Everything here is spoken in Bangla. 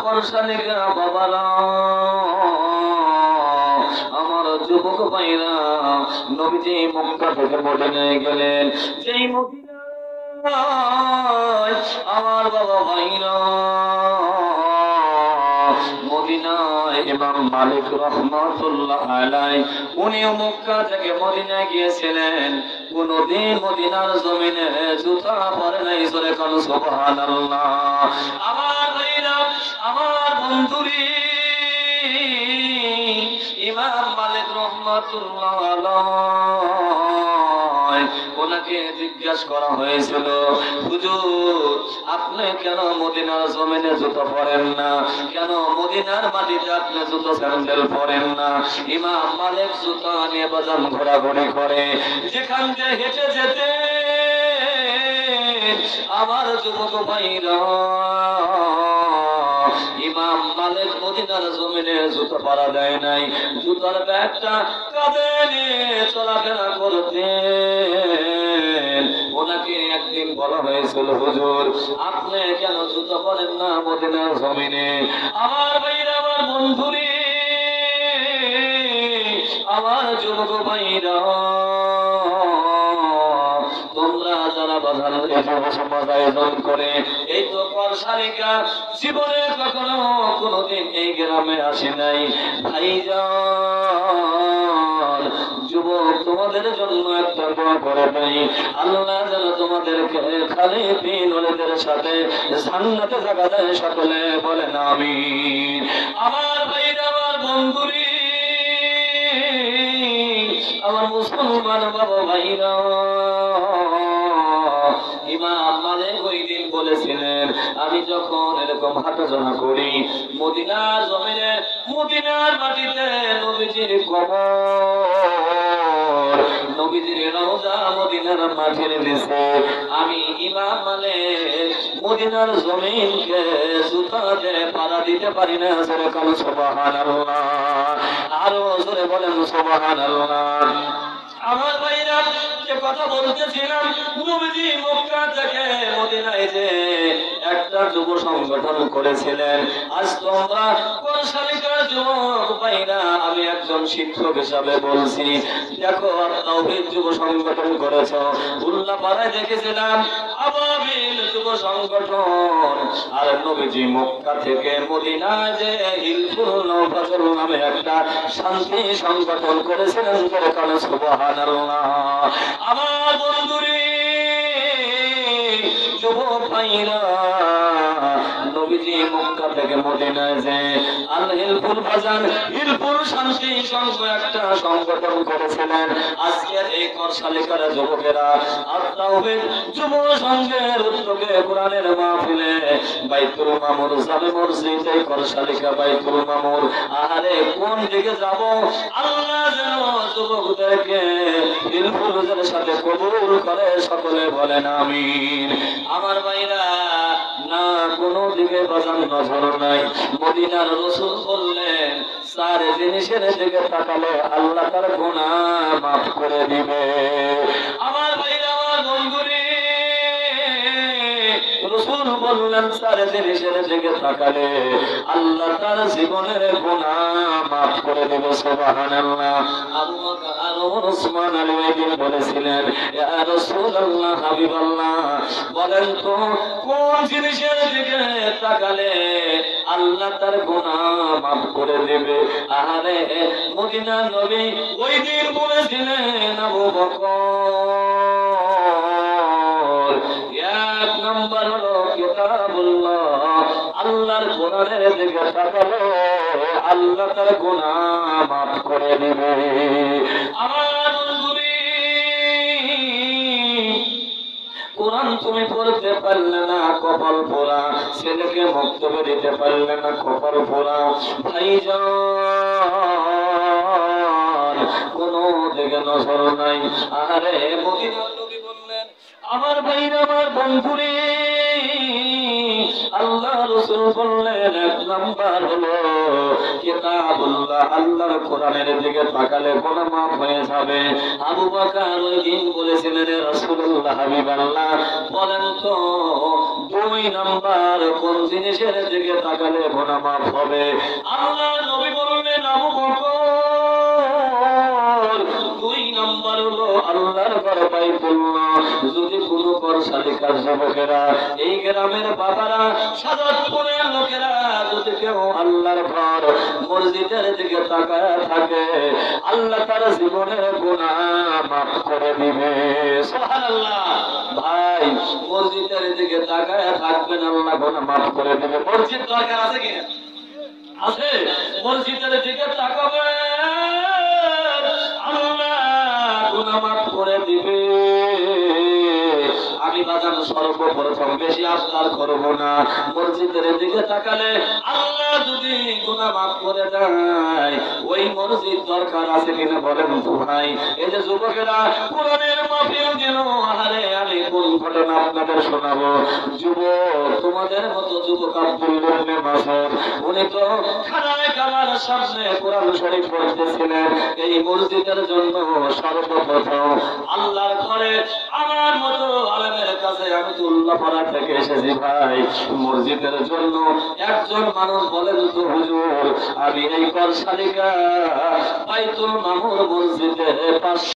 পরশালিকা বাবারা, আমার যুবক ভাইরা, নবীজি মক্কা থেকে মদিনায় গেলেন। যেই মদিনায় আমার বাবা ভাইরা, মদিনায় ইমাম মালিক রাহমাতুল্লাহ আলাইহি উনিও মক্কা থেকে মদিনায় গিয়েছিলেন। কোনদিন মদিনার জমিনে জুতা পরে নাই। জোরে কোন সুবহানাল্লাহ। আমার ভাইরা, আমার বন্ধুরি, ইমাম মালিক রাহমাতুল্লাহ আলাইহি ওনাকে জিজ্ঞাসা করা হয়েছিল, হুজুর আপনি কেন মদিনার জমিনে জুতো পরেন না, কেন মদিনার মাটিতে আপনি জুতো স্যান্ডেল পরেন না? ইমাম মালিক জুতো নিয়ে বাজার ঘোরাঘুরি করে, যেখান দিয়ে হেঁটে যেতে আমার যুবক ভাইরা, ইমাম মালিক মদিনার জমিনে জুতো পরা দেয় নাই। জুতার ব্যাগটা কাঁধে নিয়ে চলাফেরা করতেন। ওনাকে একদিন বলা হয়েছিল, হুজুর আপনি কেন জুতো পরেন না মদিনার জমিনে? আমার ভাইরা, আমার বন্ধুরে, আমার যুবক ভাইরা, তোমরা যারা বাজার সমাজ আয়োজন করে, এই তো পরশালিকা জীবনে কখনো কোনোদিন এই গ্রামে আসে নাই। ভাইজান যুবক, তোমাদের জন্য একটা দোয়া করে নাই, আল্লাহ যেন তোমাদেরকে খালি বিনয়ীদের সাথে জান্নাতে জায়গা দেয়। সকলে বলেন আমিন। আমার ভাইরা, আমার বন্ধুরি, আমার মুসলমান বাবা ভাইরা, ইমাম মালিক ওই দিন বলেছিলেন, আমি যখন এরকম হাঁটাচলা করি মদিনার জমিনে, মদিনার মাটিতে নবীজির কবর, নবীজির রওজা মদিনার মাটির নিচে, আমি ইমাম মালিক মদিনার জমিনকে জুতাতে পাড়া দিতে পারি না। জোরে বলেন সুবহানাল্লাহ। আরো জোরে বলেন সুবহানাল্লাহ। আমার ভাইরা, যে কথা বলতেছিলাম, নবীজি মক্কা থেকে মদিনায় যে একটা যুব সংগঠন করেছিলেন। আজ তোমরা পরশালিকার যুবক ভাইরা, আমি একজন শিক্ষক হিসাবে বলছি, দেখো তাওহীদ যুব সংগঠন করেছ। উল্লাপাড়ায় দেখেছিলাম আবাবিল যুব সংগঠন। আর নবীজি মক্কা থেকে মদিনায় যে হিলফুল নওফাজল নামে একটা শান্তি সংগঠন করেছিলেন। সুবহানাল্লাহ। আমার বন্ধুরে, যুবক ভাইরা, নবীজি মক্কা থেকে মদিনায় যে আল হিলফুল বাজার, হিলফুল শান্তি সংঘ একটা সংগঠন করেছিলেন। আজকের এই করশালিকার যুবকেরা আত-তাওহীদ যুব সংঘের উদ্যোগে কোরআনের মাহফিলে বাইতুল মামুর জামে মসজিদে করশালিকা বাইতুল মামুর, আহারে কোন দিকে যাব? আল্লাহ যেন যুবকদেরকে হিলফুলের সাথে কবুল করে। সকলে বলেন আমিন। আমার ভাইরা, না কোনো দিকে বাজান নজর নাই। মদিনার রাসূল বললেন, চার জিনিসের দিকে তাকালে আল্লাহ তার গুনাহ মাফ করে দিবে। আমার ভাইরা, আমার বন্ধুরে, রাসূল বললেন চার জিনিসের দিকে তাকালে আল্লাহ তার জীবনের গুনাহ মাফ করে দিবে। সুবহানাল্লাহ। আবু বকর আর ওসমান আলী একদিন বলেছিলেন, ইয়া রাসূলুল্লাহ, হাবিবাল্লাহ, বলেন তো কোন জিনিসের দিকে তাকালে আল্লাহ তার গুনাহ মাফ করে দেবে? আরে মদিনার নবী ওই দিন বলেছিলেন, আবু বকর, এক নম্বর হলো কিতাবুল্লাহ, আল্লাহর কোরআনের দিকে তাকালে আল্লাহ তার গুনাহ মাফ করে দেবে। আমার বন্ধুরে, কোরআন তুমি পড়তে পারলে না, কপাল পোড়া। ছেলেকে বক্তব্য দিতে পারলে না, কপাল পোড়া। ভাইজান কোনো দিকে নজর নাই। আরে মদিনার নবী বললেন, আমার ভাইরা, আমার বন্ধুরে, আল্লাহ রাসূল বললেন এক নাম্বার হলো কিতাবুল্লাহ, আল্লাহর কোরআনের দিকে তাকালে গুনাহ মাফ হয়ে যাবে। আবু বকর ওই দিন বলেছিলেন, রাসূলুল্লাহ হাবিবাল্লাহ বলেন তো দুই নাম্বার কোন জিনিসের দিকে তাকালে গুনাহ মাফ হবে? আল্লাহ নবী বললেন, আবু বকর দুই নাম্বার হলো আল্লাহর ঘর বাইতুল্লাহ। যদি কোনো করশালিকার যুবকেরা, এই গ্রামের বাবারা, সাজাদপুরের লোকেরা যদি কেউ আল্লাহর ঘর মসজিদের দিকে তাকায় থাকে, আল্লাহ তার জীবনের গুনাহ মাফ করে দিবে। সুবহানাল্লাহ। ভাই মসজিদের দিকে তাকায় থাকবেন, আল্লাহ গুনাহ মাফ করে দিবে। মসজিদ দরকার আছে কিনা? আছে। মসজিদের দিকে তাকাবেন, আল্লাহ গুনাহ মাফ করে দিবে। আমি বাজানো সর্বপ্রথম বেশি আফতার করব না, মসজিদের দিকে তাকালে আল্লাহ যদি গুনাহ মাফ করে দেয়, ওই মসজিদ দরকার আছে কিনা বলেন তো ভাই? এই যে যুবকেরা কোরআনের মাহফিল দিল, আরে আমি কোন ঘটনা আপনাদের শোনাবো। যুবক তোমাদের মতো যুবক আব্দুল্লাহ ইবনে মাসউদ, উনি তো খানায় কাবার সামনে কোরআন শরীফ পড়তেছিলেন। এই মসজিদের জন্য সর্বপ্রথম আল্লাহর ঘরে আমার মতো আলেমের কাছে আমি তো উল্লাপাড়া থেকে এসেছি ভাই, মসজিদের জন্য একজন মানুষ বলেন তো হুজুর আমি এই করশালিকা বাইতুল মামুর মসজিদে